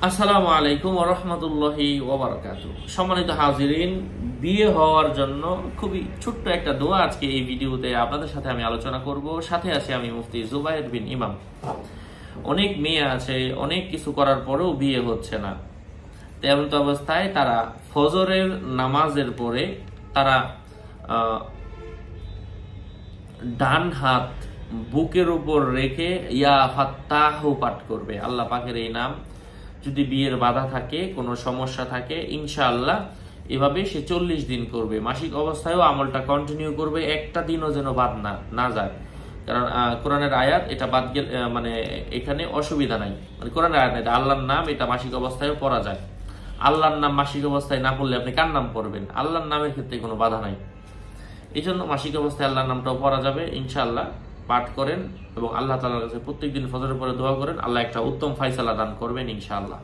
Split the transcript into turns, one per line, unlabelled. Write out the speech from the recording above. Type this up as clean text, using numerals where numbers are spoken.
আসসালামু আলাইকুম ওয়া রাহমাতুল্লাহি ওয়া বারাকাতুহু। সম্মানিত হাজিরিন, বিয়ে হওয়ার জন্য খুবই ছোট্ট একটা দোয়া আজকে এই ভিডিওতে আপনাদের সাথে আমি আলোচনা করব। সাথে আছি আমি মুফতি জুবায়ের বিন ইমাম। অনেক মেয়ে আছে, অনেক কিছু করার পরেও বিয়ে হচ্ছে না। তেমন তো অবস্থায় তারা ফজরের নামাজের পরে তারা ডান হাত বুকের উপর রেখে ইয়া ফাত্তাহু পাঠ করবে। আল্লাহ পাকের এই নাম। যদি বিয়ের বাধা থাকে, কোনো সমস্যা থাকে, ইনশাআল্লাহ এভাবে সে 40 দিন করবে। মাসিক অবস্থায়ও আমলটা কন্টিনিউ করবে, একটা দিনও যেন বাদ না যায়। কারণ কোরআনের আয়াত, এটা বাদ গেলে মানে এখানে অসুবিধা নাই। মানে কোরআনের আয়াত, এটা আল্লাহর নাম, এটা মাসিক অবস্থায়ও পড়া যায়। আল্লাহর নাম মাসিক অবস্থায় না পড়লে আপনি কার নাম পড়বেন? আল্লাহর নামের ক্ষেত্রে কোনো বাধা নাই। এই জন্য মাসিক অবস্থায় আল্লাহর নামটাও পড়া যাবে। ইনশাআল্লাহ পাঠ করেন এবং আল্লাহ তাআলার কাছে প্রত্যেকদিন ফজরের পরে দোয়া করেন। আল্লাহ একটা উত্তম ফায়সালা দান করবেন ইনশাআল্লাহ।